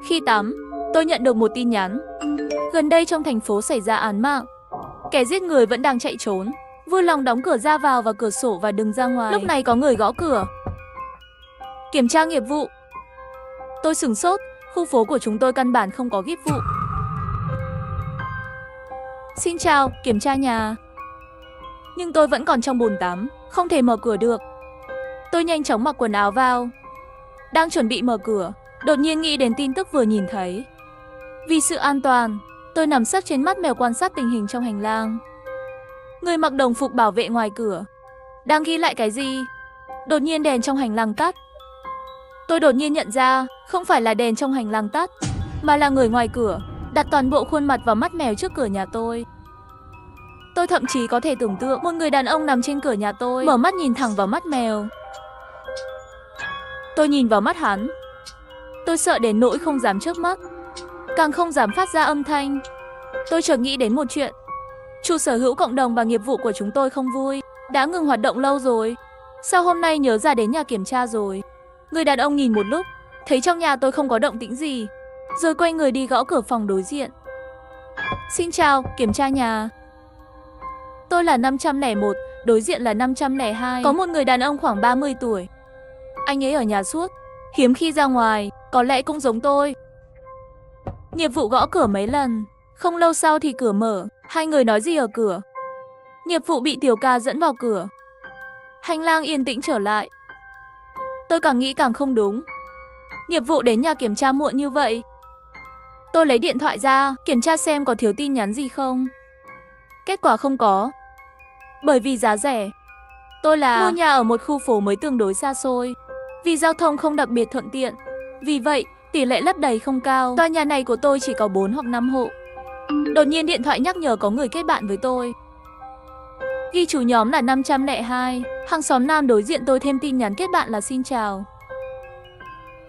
Khi tắm, tôi nhận được một tin nhắn. Gần đây trong thành phố xảy ra án mạng. Kẻ giết người vẫn đang chạy trốn. Vui lòng đóng cửa ra vào và cửa sổ và đừng ra ngoài. Lúc này có người gõ cửa. Kiểm tra nghiệp vụ. Tôi sửng sốt, khu phố của chúng tôi căn bản không có nghiệp vụ. Xin chào, kiểm tra nhà. Nhưng tôi vẫn còn trong bồn tắm, không thể mở cửa được. Tôi nhanh chóng mặc quần áo vào. Đang chuẩn bị mở cửa, đột nhiên nghĩ đến tin tức vừa nhìn thấy. Vì sự an toàn, tôi nằm sấp trên mắt mèo quan sát tình hình trong hành lang. Người mặc đồng phục bảo vệ ngoài cửa đang ghi lại cái gì. Đột nhiên đèn trong hành lang tắt. Tôi đột nhiên nhận ra không phải là đèn trong hành lang tắt, mà là người ngoài cửa đặt toàn bộ khuôn mặt vào mắt mèo trước cửa nhà tôi. Tôi thậm chí có thể tưởng tượng một người đàn ông nằm trên cửa nhà tôi, mở mắt nhìn thẳng vào mắt mèo. Tôi nhìn vào mắt hắn. Tôi sợ đến nỗi không dám chớp mắt, càng không dám phát ra âm thanh. Tôi chợt nghĩ đến một chuyện. Chủ sở hữu cộng đồng và nghiệp vụ của chúng tôi không vui, đã ngừng hoạt động lâu rồi. Sao hôm nay nhớ ra đến nhà kiểm tra rồi? Người đàn ông nhìn một lúc, thấy trong nhà tôi không có động tĩnh gì, rồi quay người đi gõ cửa phòng đối diện. Xin chào, kiểm tra nhà. Tôi là 501, đối diện là 502. Có một người đàn ông khoảng 30 tuổi. Anh ấy ở nhà suốt, hiếm khi ra ngoài, có lẽ cũng giống tôi. Nghiệp vụ gõ cửa mấy lần, không lâu sau thì cửa mở. Hai người nói gì ở cửa. Nghiệp vụ bị Tiểu Ca dẫn vào cửa. Hành lang yên tĩnh trở lại. Tôi càng nghĩ càng không đúng. Nghiệp vụ đến nhà kiểm tra muộn như vậy. Tôi lấy điện thoại ra, kiểm tra xem có thiếu tin nhắn gì không. Kết quả không có. Bởi vì giá rẻ. Tôi mua nhà ở một khu phố mới tương đối xa xôi, vì giao thông không đặc biệt thuận tiện. Vì vậy, tỷ lệ lấp đầy không cao. Tòa nhà này của tôi chỉ có 4 hoặc 5 hộ. Đột nhiên điện thoại nhắc nhở có người kết bạn với tôi. Ghi chủ nhóm là 502. Hàng xóm nam đối diện tôi thêm tin nhắn kết bạn là xin chào.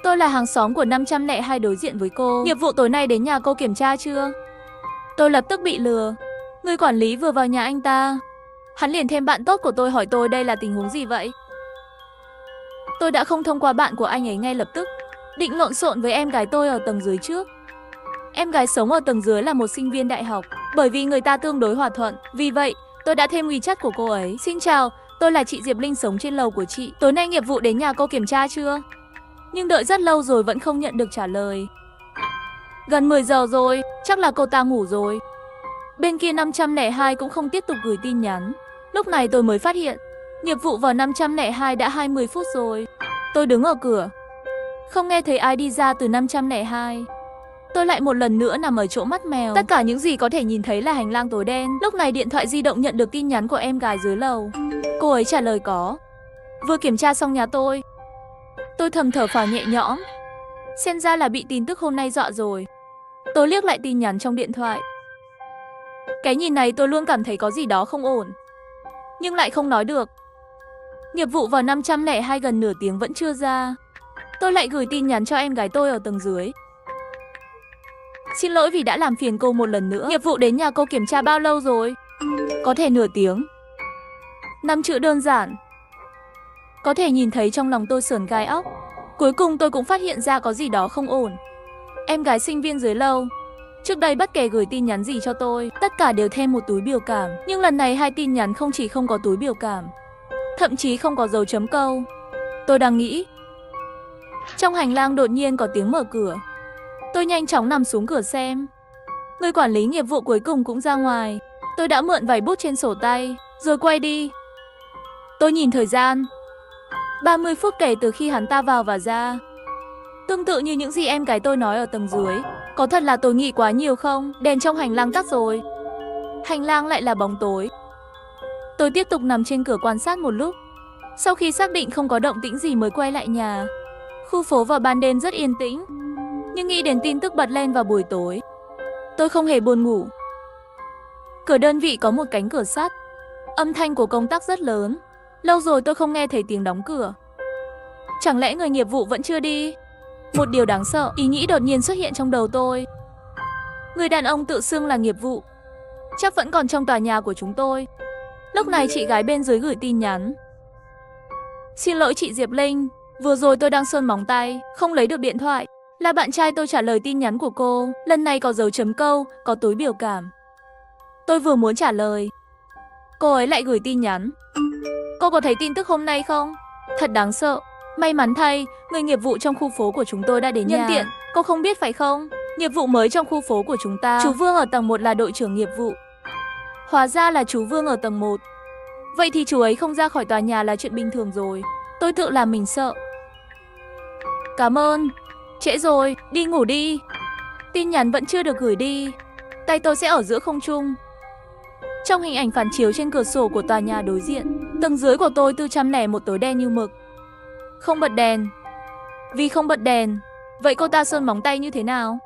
Tôi là hàng xóm của 502 đối diện với cô. Nghiệp vụ tối nay đến nhà cô kiểm tra chưa? Tôi lập tức bị lừa. Người quản lý vừa vào nhà anh ta. Hắn liền thêm bạn tốt của tôi hỏi tôi đây là tình huống gì vậy? Tôi đã không thông qua bạn của anh ấy ngay lập tức, định lộn xộn với em gái tôi ở tầng dưới trước. Em gái sống ở tầng dưới là một sinh viên đại học, bởi vì người ta tương đối hòa thuận. Vì vậy, tôi đã thêm WeChat của cô ấy. Xin chào, tôi là chị Diệp Linh sống trên lầu của chị. Tối nay nghiệp vụ đến nhà cô kiểm tra chưa? Nhưng đợi rất lâu rồi vẫn không nhận được trả lời. Gần 10 giờ rồi, chắc là cô ta ngủ rồi. Bên kia 502 cũng không tiếp tục gửi tin nhắn. Lúc này tôi mới phát hiện, nghiệp vụ vào 502 đã 20 phút rồi. Tôi đứng ở cửa, không nghe thấy ai đi ra từ 502. Tôi lại một lần nữa nằm ở chỗ mắt mèo. Tất cả những gì có thể nhìn thấy là hành lang tối đen. Lúc này điện thoại di động nhận được tin nhắn của em gái dưới lầu. Cô ấy trả lời có. Vừa kiểm tra xong nhà tôi. Tôi thầm thở phào nhẹ nhõm. Xem ra là bị tin tức hôm nay dọa rồi. Tôi liếc lại tin nhắn trong điện thoại. Cái nhìn này tôi luôn cảm thấy có gì đó không ổn, nhưng lại không nói được. Nghiệp vụ vào 502 gần nửa tiếng vẫn chưa ra. Tôi lại gửi tin nhắn cho em gái tôi ở tầng dưới. Xin lỗi vì đã làm phiền cô một lần nữa. Nghiệp vụ đến nhà cô kiểm tra bao lâu rồi? Có thể nửa tiếng. 5 chữ đơn giản. Có thể nhìn thấy trong lòng tôi sởn gai óc. Cuối cùng tôi cũng phát hiện ra có gì đó không ổn. Em gái sinh viên dưới lầu. Trước đây bất kể gửi tin nhắn gì cho tôi, tất cả đều thêm một túi biểu cảm. Nhưng lần này hai tin nhắn không chỉ không có túi biểu cảm, thậm chí không có dấu chấm câu. Tôi đang nghĩ. Trong hành lang đột nhiên có tiếng mở cửa. Tôi nhanh chóng nằm xuống cửa xem. Người quản lý nghiệp vụ cuối cùng cũng ra ngoài. Tôi đã mượn vài bút trên sổ tay, rồi quay đi. Tôi nhìn thời gian. 30 phút kể từ khi hắn ta vào và ra. Tương tự như những gì em gái tôi nói ở tầng dưới. Có thật là tôi nghĩ quá nhiều không? Đèn trong hành lang tắt rồi. Hành lang lại là bóng tối. Tôi tiếp tục nằm trên cửa quan sát một lúc. Sau khi xác định không có động tĩnh gì mới quay lại nhà. Khu phố vào ban đêm rất yên tĩnh. Nhưng nghĩ đến tin tức bật lên vào buổi tối, tôi không hề buồn ngủ. Cửa đơn vị có một cánh cửa sắt. Âm thanh của công tắc rất lớn. Lâu rồi tôi không nghe thấy tiếng đóng cửa. Chẳng lẽ người nghiệp vụ vẫn chưa đi? Một điều đáng sợ, ý nghĩ đột nhiên xuất hiện trong đầu tôi. Người đàn ông tự xưng là nghiệp vụ chắc vẫn còn trong tòa nhà của chúng tôi. Lúc này chị gái bên dưới gửi tin nhắn. Xin lỗi chị Diệp Linh, vừa rồi tôi đang sơn móng tay, không lấy được điện thoại. Là bạn trai tôi trả lời tin nhắn của cô, lần này có dấu chấm câu, có túi biểu cảm. Tôi vừa muốn trả lời, cô ấy lại gửi tin nhắn. Cô có thấy tin tức hôm nay không? Thật đáng sợ. May mắn thay, người nghiệp vụ trong khu phố của chúng tôi đã đến nhà. Nhân tiện, cô không biết phải không? Nghiệp vụ mới trong khu phố của chúng ta, chú Vương ở tầng 1 là đội trưởng nghiệp vụ. Hóa ra là chú Vương ở tầng 1. Vậy thì chú ấy không ra khỏi tòa nhà là chuyện bình thường rồi. Tôi tự làm mình sợ. Cảm ơn. Trễ rồi, đi ngủ đi. Tin nhắn vẫn chưa được gửi đi. Tay tôi sẽ ở giữa không trung. Trong hình ảnh phản chiếu trên cửa sổ của tòa nhà đối diện, tầng dưới của tôi 401 tối đen như mực. Không bật đèn. Vì không bật đèn, vậy cô ta sơn móng tay như thế nào?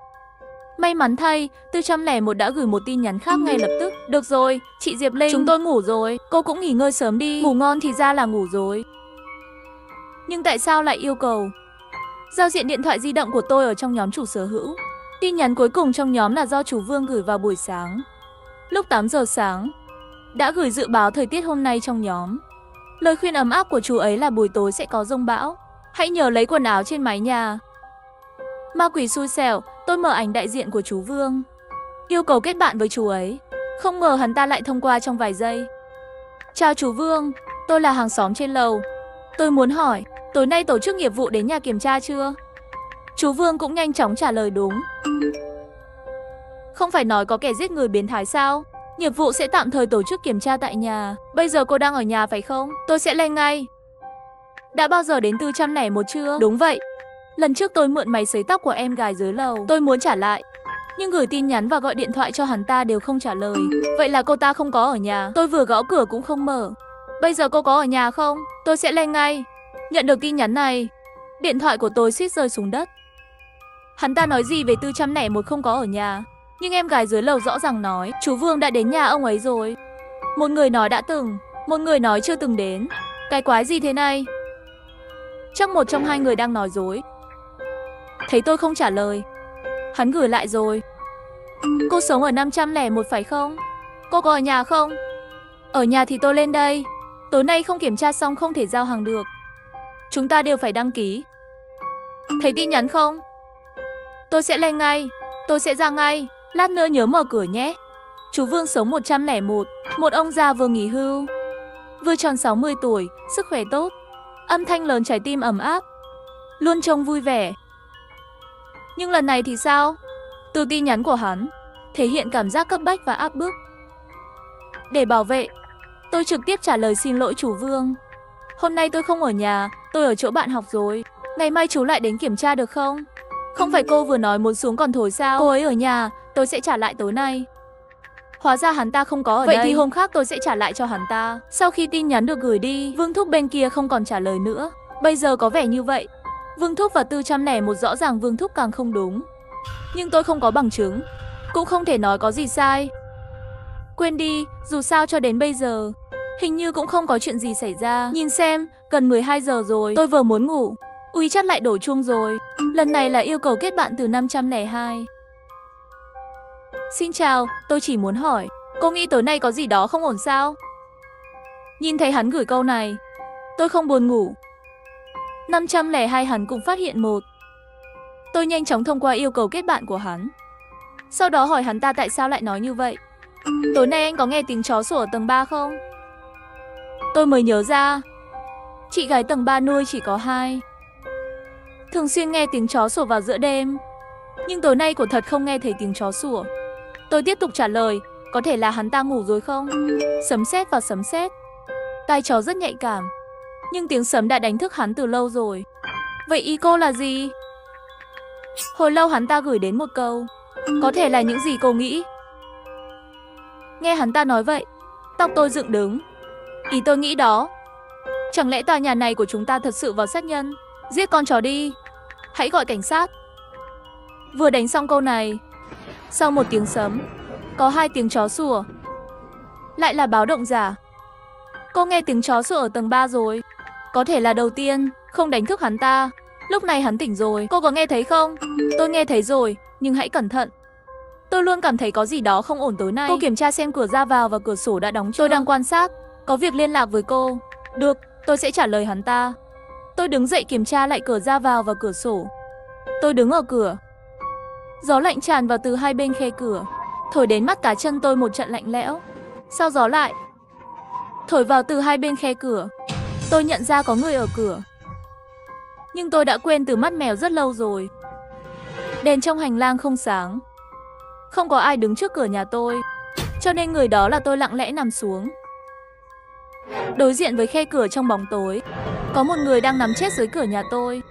May mắn thay, 401 đã gửi một tin nhắn khác ngay lập tức. Được rồi, chị Diệp Linh, chúng tôi ngủ rồi. Cô cũng nghỉ ngơi sớm đi. Ngủ ngon thì ra là ngủ rồi. Nhưng tại sao lại yêu cầu giao diện điện thoại di động của tôi ở trong nhóm chủ sở hữu? Tin nhắn cuối cùng trong nhóm là do chú Vương gửi vào buổi sáng. Lúc 8 giờ sáng, đã gửi dự báo thời tiết hôm nay trong nhóm. Lời khuyên ấm áp của chú ấy là buổi tối sẽ có dông bão. Hãy nhớ lấy quần áo trên mái nhà. Ma quỷ xui xẻo, tôi mở ảnh đại diện của chú Vương. Yêu cầu kết bạn với chú ấy. Không ngờ hắn ta lại thông qua trong vài giây. Chào chú Vương, tôi là hàng xóm trên lầu. Tôi muốn hỏi, tối nay tổ chức nghiệp vụ đến nhà kiểm tra chưa? Chú Vương cũng nhanh chóng trả lời đúng. Không phải nói có kẻ giết người biến thái sao? Nghiệp vụ sẽ tạm thời tổ chức kiểm tra tại nhà. Bây giờ cô đang ở nhà phải không? Tôi sẽ lên ngay. Đã bao giờ đến 401 chưa? Đúng vậy. Lần trước tôi mượn máy sấy tóc của em gái dưới lầu. Tôi muốn trả lại, nhưng gửi tin nhắn và gọi điện thoại cho hắn ta đều không trả lời. Vậy là cô ta không có ở nhà. Tôi vừa gõ cửa cũng không mở. Bây giờ cô có ở nhà không? Tôi sẽ lên ngay. Nhận được tin nhắn này, điện thoại của tôi suýt rơi xuống đất. Hắn ta nói gì về 401 không có ở nhà? Nhưng em gái dưới lầu rõ ràng nói chú Vương đã đến nhà ông ấy rồi. Một người nói đã từng, một người nói chưa từng đến. Cái quái gì thế này? Chắc một trong hai người đang nói dối. Thấy tôi không trả lời, hắn gửi lại rồi. Cô sống ở 501 phải không? Cô có ở nhà không? Ở nhà thì tôi lên đây. Tối nay không kiểm tra xong không thể giao hàng được. Chúng ta đều phải đăng ký. Thấy tin nhắn không? Tôi sẽ lên ngay. Tôi sẽ ra ngay. Lát nữa nhớ mở cửa nhé. Chú Vương sống 101, một ông già vừa nghỉ hưu, vừa tròn 60 tuổi, sức khỏe tốt, âm thanh lớn, trái tim ấm áp, luôn trông vui vẻ. Nhưng lần này thì sao? Từ tin nhắn của hắn thể hiện cảm giác cấp bách và áp bức. Để bảo vệ, tôi trực tiếp trả lời xin lỗi chú Vương. Hôm nay tôi không ở nhà, tôi ở chỗ bạn học rồi. Ngày mai chú lại đến kiểm tra được không? Không phải cô vừa nói muốn xuống còn thổi sao? Cô ấy ở nhà, tôi sẽ trả lại tối nay. Hóa ra hắn ta không có ở đây. Vậy thì hôm khác tôi sẽ trả lại cho hắn ta. Sau khi tin nhắn được gửi đi, Vương Thúc bên kia không còn trả lời nữa. Bây giờ có vẻ như vậy, Vương Thúc và 401 rõ ràng Vương Thúc càng không đúng. Nhưng tôi không có bằng chứng, cũng không thể nói có gì sai. Quên đi, dù sao cho đến bây giờ, hình như cũng không có chuyện gì xảy ra. Nhìn xem, gần 12 giờ rồi, tôi vừa muốn ngủ. Ui chắc lại đổ chuông rồi. Lần này là yêu cầu kết bạn từ 502. Xin chào, tôi chỉ muốn hỏi, cô nghĩ tối nay có gì đó không ổn sao? Nhìn thấy hắn gửi câu này, tôi không buồn ngủ. 502 hắn cũng phát hiện một. Tôi nhanh chóng thông qua yêu cầu kết bạn của hắn. Sau đó hỏi hắn ta tại sao lại nói như vậy. Tối nay anh có nghe tiếng chó sủa ở tầng 3 không? Tôi mới nhớ ra, chị gái tầng 3 nuôi chỉ có 2. Thường xuyên nghe tiếng chó sủa vào giữa đêm. Nhưng tối nay của thật không nghe thấy tiếng chó sủa. Tôi tiếp tục trả lời, có thể là hắn ta ngủ rồi không? Sấm sét và sấm sét. Tai chó rất nhạy cảm, nhưng tiếng sấm đã đánh thức hắn từ lâu rồi. Vậy ý cô là gì? Hồi lâu hắn ta gửi đến một câu, có thể là những gì cô nghĩ. Nghe hắn ta nói vậy, tóc tôi dựng đứng. Ý tôi nghĩ đó, chẳng lẽ tòa nhà này của chúng ta thật sự vào sát nhân? Giết con chó đi, hãy gọi cảnh sát. Vừa đánh xong câu này, sau một tiếng sấm, có 2 tiếng chó sủa. Lại là báo động giả. Cô nghe tiếng chó sủa ở tầng 3 rồi. Có thể là đầu tiên, không đánh thức hắn ta. Lúc này hắn tỉnh rồi, cô có nghe thấy không? Tôi nghe thấy rồi, nhưng hãy cẩn thận. Tôi luôn cảm thấy có gì đó không ổn tối nay. Cô kiểm tra xem cửa ra vào và cửa sổ đã đóng chưa? Tôi đang quan sát, có việc liên lạc với cô. Được, tôi sẽ trả lời hắn ta. Tôi đứng dậy kiểm tra lại cửa ra vào và cửa sổ. Tôi đứng ở cửa. Gió lạnh tràn vào từ hai bên khe cửa, thổi đến mắt cá chân tôi một trận lạnh lẽo. Sau gió lại thổi vào từ hai bên khe cửa, tôi nhận ra có người ở cửa. Nhưng tôi đã quên từ mắt mèo rất lâu rồi. Đèn trong hành lang không sáng. Không có ai đứng trước cửa nhà tôi, cho nên người đó là tôi lặng lẽ nằm xuống. Đối diện với khe cửa trong bóng tối, có một người đang nằm chết dưới cửa nhà tôi.